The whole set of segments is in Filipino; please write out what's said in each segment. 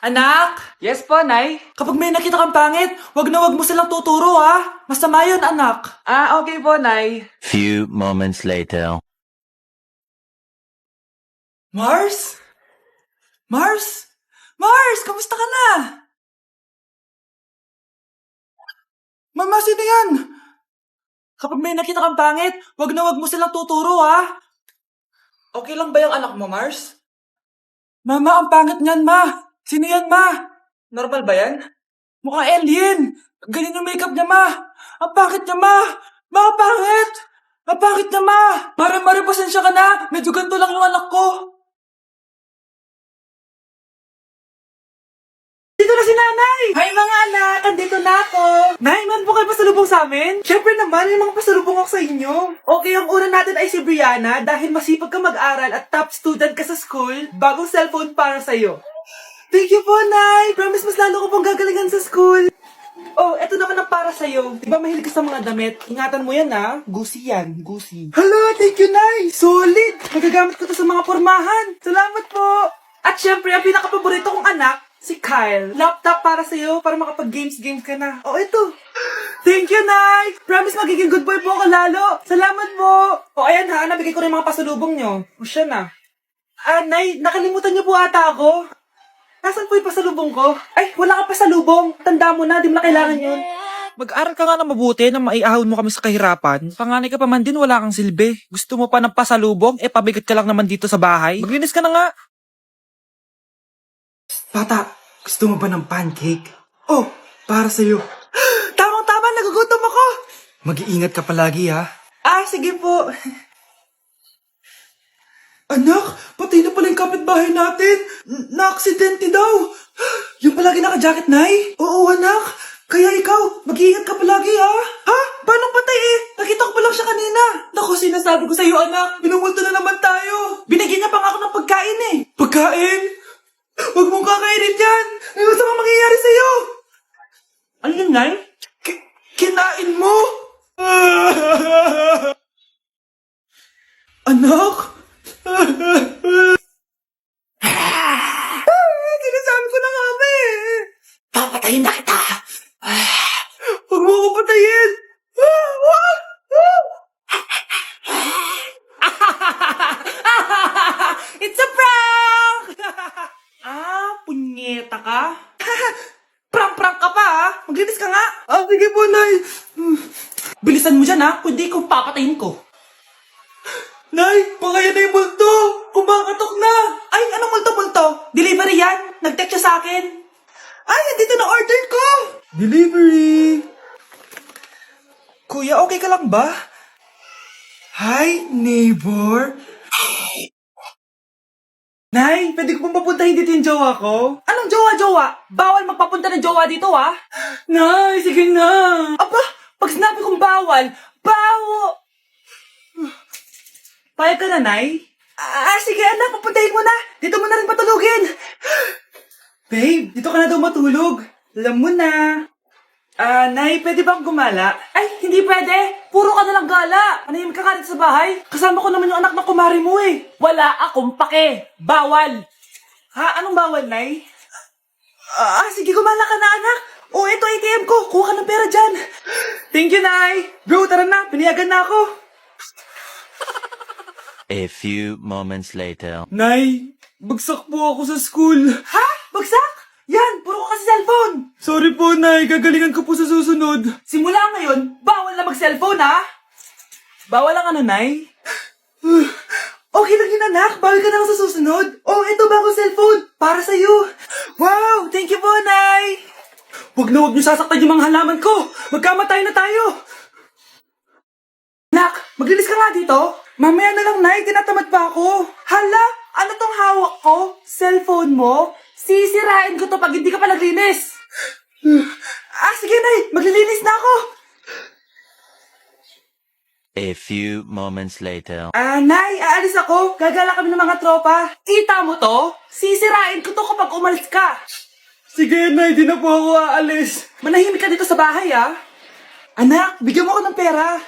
Anak! Yes po, Nay. Kapag may nakita kang pangit, wag na wag mo silang tuturo ha. Masama yun, anak. Okay po, Nay. Few moments later. Mars? Mars? Mars, kamusta ka na? Mama, sino yan? Kapag may nakita kang pangit, wag na wag mo silang tuturo ha. Okay lang ba yung anak mo, Mars? Mama, ang pangit niyan, ma. Sino yan, ma? Normal ba yan? Mukhang alien. Ganyan yung makeup niya, ma. Ang pangit niya, ma. Ma, ang pangit. Ang pangit niya, ma. Mare, pasensya ka na. Medyo ganito lang yung anak ko. Dito na si nanay! Hi mga anak! Andito na ako! Nay, man po kayo pasalubong sa amin? Siyempre naman, may mga pasalubong ako sa inyo. Okay, ang una natin ay si Brianna dahil masipag ka mag-aral at top student ka sa school, bagong cellphone para sa'yo. Thank you po, Nay! Promise mas lalo ko pong gagalingan sa school. Oh, eto naman ang para sa'yo. Diba mahilig ka sa mga damit? Ingatan mo yan, ha? Gucci yan, Gucci. Hala, thank you, Nay! Solid! Magagamit ko to sa mga pormahan. Salamat po! At syempre, ang pinaka-paborito kong anak, si Kyle. Laptop para sa'yo, para makapag-games ka na. Oh, ito. Thank you, Nay! Promise magiging good boy po ako lalo. Salamat po! O, ayan ha, nabigay ko rin mga pasalubong nyo. O, siya na. Nay, nakalimutan niyo po ata ako. Nasaan po yung pasalubong ko? Ay, wala ka pasalubong. Tanda mo na, di mo na kailangan yun. Mag-aral ka nga na mabuti na maiahon mo kami sa kahirapan. Panganay ka pa man din, wala kang silbi. Gusto mo pa ng pasalubong? Pabigat ka lang naman dito sa bahay. Maglinis ka na nga. Bata, gusto mo ba ng pancake? Oh, para sa'yo. Tamang-tama, nagugutom ako. Mag-iingat ka palagi, ha? Sige po. Anak, patay na pala yung kapitbahay natin. Na-aksidente daw. Yung palagi naka-jacket, Nay? Oo, anak. Kaya ikaw, mag-iingat ka palagi, ha? Ha? Paano patay eh? Nakita ko pa lang siya kanina. Naku, sinasabi ko sa'yo, anak. Binumulto na naman tayo. Binigyan niya pa nga ako ng pagkain eh. Pagkain? Huwag mong kakainin yan! May masama mangyayari sa'yo! Ano yun, Nay? Kinain mo? Anak? Sinasabi ko na nga ba eh! Papatayin na kita! Huwag mo ko patayin! Wag! It's a prank! Punyeta ka? Prank ka pa, ha? Maglinis ka nga. Sige po, Nay. Bilisan mo dyan, ha? Kundi kung papatayin ko. Nay, pakaya na yung multo. Kumakatok na. Ay, anong multo-multo? Delivery yan. Nag-text siya sa akin. Ay, andito na order ko. Delivery. Kuya, okay ka lang ba? Hi, neighbor. Nay, pwede ko pong papuntahin dito yung jowa ko? Anong jowa? Bawal magpapunta ng jowa dito, ha? Nay, sige na. Aba, pag sinabi kong bawal, Payag ka na, Nay? Sige anak, papuntahin mo na. Dito mo na rin patulugin. Babe, dito ka na daw matulog. Alam mo na. Nay, pwede bang gumala? Ay, hindi pwede. Puro ka nalang gala. Manahimik ka ka dito sa bahay. Kasama ko naman yung anak ng kumari mo eh. Wala akong pake. Bawal. Ha? Anong bawal, Nay? Sige, gumala ka na, anak. Ito ATM ko. Kuha ka ng pera dyan. Thank you, Nay. Bro, tara na. Piniyagan na ako. A few moments later. Nay, bagsak po ako sa school. Ha? Bagsak? Yan, puro ka kasi cellphone. Sorry po, Nay. Gagalingan ko po sa susunod. Simula ngayon, bawal na mag-cellphone, ha? Bawal lang ano, Nay? Okay lang yun, anak. Bawal ka na lang sa susunod. Ito bagong cellphone. Para sa'yo. Wow, thank you po, Nay. Huwag niyo sasaktan yung mga halaman ko. Magkamatay na tayo. Nak, maglinis ka nga dito. Mamaya na lang, Nay. Tinatamad pa ako. Hala, ano tong hawak ko? Cellphone mo? Sisirain ko to pag hindi ka pa naglinis. Sige, Nay. Maglilinis na ako. A few moments later. Nay, aalis ako. Gagala kami ng mga tropa. Kita mo to? Sisirain ko to kapag umalis ka. Sige, Nay. Di na po ako aalis. Manahimik ka dito sa bahay, ha? Anak, bigyan mo ako ng pera.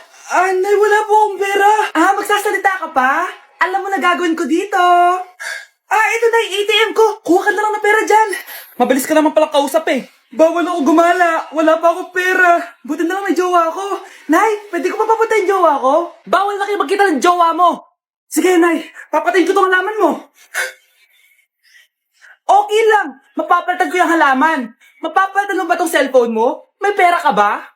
Nay, wala po akong pera. Magsasalita ka pa? Alam mo na gagawin ko dito. Ito na yung ATM ko. Kuha ka na lang ng pera dyan. Mabilis ka naman palang kausap eh. Bawal ako gumala. Wala pa akong pera. Buti na lang may jowa ako. Nay, pwede ko pa papatayin jowa ko? Bawal na kayo magkita ng jowa mo. Sige, Nay. Papatayin ko tong halaman mo. Okay lang. Mapapalitan ko yung halaman. Mapapalitan mo ba tong cellphone mo? May pera ka ba?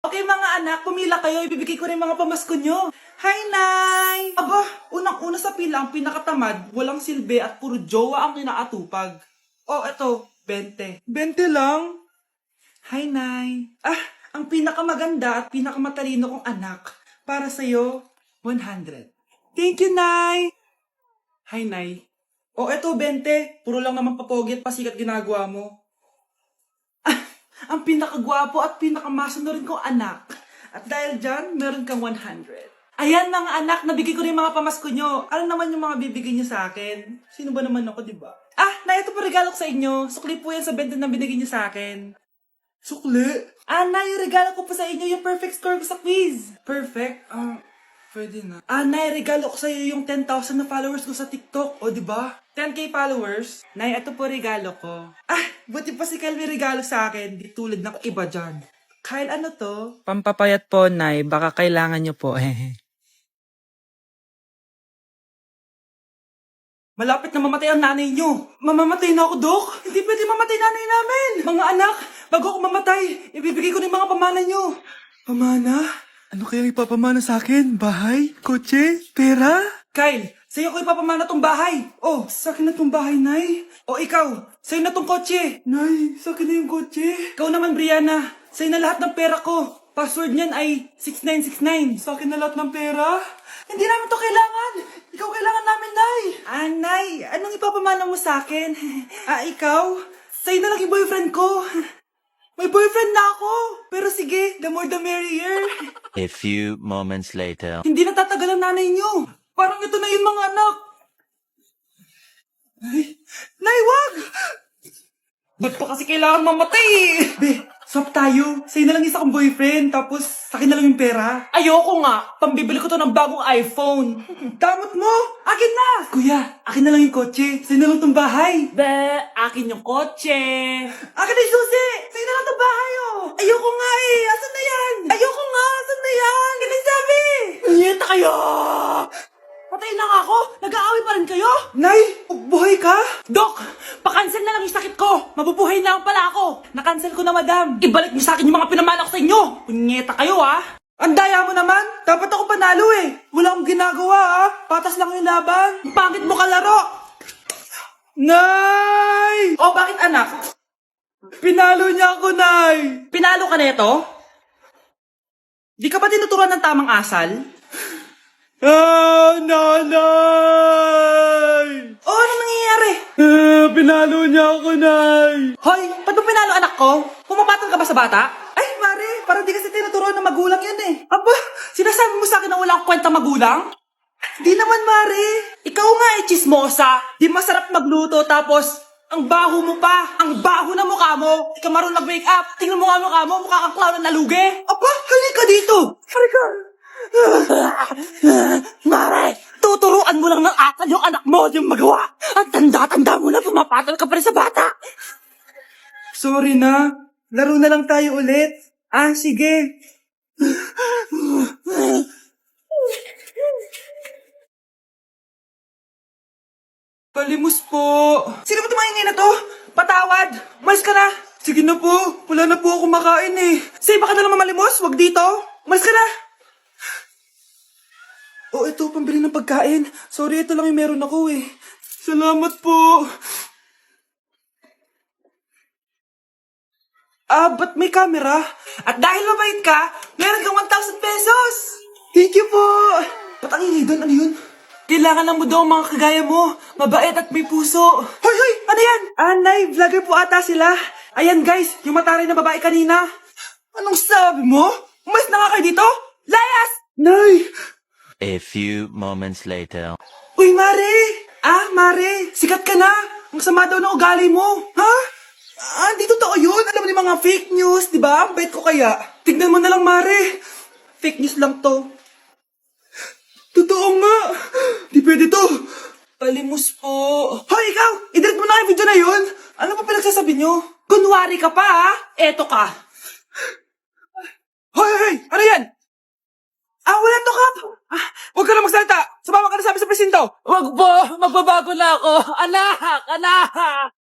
Okay mga anak, pumila kayo. Ibibigay ko rin mga pamasko nyo. Hi, Nay! Aba, unang-una sa pila ang pinakatamad, walang silbi at puro jowa ang kinaatupag. Oh, eto, 20. 20 lang? Hi, Nay. Ah, ang pinakamaganda at pinakamatalino kong anak. Para sa'yo, 100. Thank you, Nay! Hi, Nay. Oh, eto, 20. Puro lang naman papogi at pasikat ginagawa mo. Ang pinakagwapo at pinakamasano rin kong anak. At dahil dyan, meron kang 100. Ayan mga anak, nabigay ko rin mga pamasko nyo. Ano naman yung mga bibigay nyo sa akin? Sino ba naman ako, di ba? Ah, na ito po regalo ko sa inyo. Sukli po yan sa 20 na binigay nyo sa akin. Sukli? Ah, na yung regalo ko po sa inyo, yung perfect score ko sa quiz. Perfect? Pwede na. Ah, Nay, regalo ko sa'yo yung 10,000 na followers ko sa TikTok. O, di ba? 10K followers. Nay, ito po regalo ko. Ah, buti pa si Kyle may regalo sa akin. Di tulad ng iba dyan. Kyle, ano to? Pampapayat po, Nay. Baka kailangan nyo po. Malapit na mamatay ang nanay nyo. Mamamatay na ako, Dok. Hindi pwede mamatay nanay namin. Mga anak, bago ako mamatay, ibibigay ko ng mga pamana nyo. Pamana? Ano kaya ipapamana sa akin? Bahay? Kotse? Pera? Kyle, sa'yo ko ipapamana tong bahay. Oh, sa akin na tong bahay, Nay. O ikaw, sa'yo na tong kotse. Nay, sa akin na yung kotse. Ikaw naman, Brianna, sa'yo na lahat ng pera ko. Password niyan ay 6969. Sa akin na lahat ng pera? Hindi namin to kailangan. Ikaw kailangan namin, Nay. Ah, Nay, anong ipapamana mo sa akin? Ikaw? Sa'yo na lang yung boyfriend ko. May boyfriend na ako. Pero sige, the more the merrier. A few moments later. Hindi natatagal ang nanay niyo. Parang ito na yun, mga anak. Nay, wag! Ba't pa kasi kailangan mamatay eh? Be, swap tayo. Sa'yo na lang isa kong boyfriend, tapos sa'kin na lang yung pera. Ayoko nga. Pambibili ko to ng bagong iPhone. Damot mo! Akin na! Kuya, akin na lang yung kotse. Sa'yo na lang tong bahay. Be, akin yung kotse. Akin na yung susi! Sa'yo na lang tong bahay, oh! Ayoko nga eh! Asan na yan? Ayoko nga! Asan na yan? Ganun sabi! Niyeta kayo! Patay na nga ako! Nag-aaway pa rin kayo? Nay! Buhay ka? Dok! Pakancel na lang yung sakit ko! Mabubuhay na lang pala ako! Nakancel ko na, madam! Ibalik niyo sa akin yung mga pinamana ko sa inyo! Punyeta kayo, ah! Ang daya mo naman! Dapat ako panalo eh! Wala akong ginagawa, ah! Patas lang yung laban! Ang pangit mo kalaro! Nay! Oh, bakit anak? Pinalo niya ako, Nay! Pinalo ka na ito? Di ka ba tinuturuan ng tamang asal? Nanay! Oh, ano nangyayari? Pinalo niya ako, Nay. Hoy, ba't mo pinalo anak ko? Pumapatol ka ba sa bata? Ay, Mare, parang di kasi tinuturuan ng magulang yan eh. Aba, sinasabi mo sa akin na wala akong kwenta magulang? Di naman, Mare. Ikaw nga eh, chismosa. Di masarap magluto tapos ang baho mo pa. Ang baho na mukha mo. Di ka marunong mag-makeup. Tingnan mo nga mukha mo, mukha kang clown na nalugi. Aba, halika dito. Halika. Mare, tuturuan mo lang ng asal yung anak mo yung magawa. Ang tanda-tanda mo na pumapatol ka pa rin sa bata. Sorry na. Laro na lang tayo ulit. Ah, sige. Palimos po. Sino ba tumaingay na to? Patawad. Malis ka na. Sige na po. Wala na po ako makain eh. Say, baka na naman malimos. Wag dito. Malis ka na. Oh, ito, pambili ng pagkain. Sorry, ito lang yung meron ako eh. Salamat po. Ba't may camera? At dahil mabait ka, meron kang 1,000 pesos. Thank you po. Ba't ang ingay doon? Ano yun? Kailangan lang mo daw ang mga kagaya mo. Mabait at may puso. Hoy, hoy! Ano yan? Nay, vlogger po ata sila. Ayan guys, yung mataray na babae kanina. Anong sabi mo? Umalis na nga kayo dito? Layas! Nay! A few moments later. Uy, Mare! Mare, sikat ka na! Ang sama daw ng ugali mo! Ha? Di totoo yun! Alam mo yung mga fake news, di ba? Ang bait ko kaya. Tignan mo na lang, Mare! Fake news lang to. Totoo nga! Di pwede to! Palimos po. Hoy, ikaw! I-delete mo na yung video na yun! Ano pa pinagsasabi nyo? Kunwari ka pa, ha? Eto ka. Hoy, hoy, hoy! Ano yan? Wala to, Kap! Huwag ka na magsalita! Sumama ka na sa amin sa presinto! Wag po! Magbabago na ako! Anak! Anak!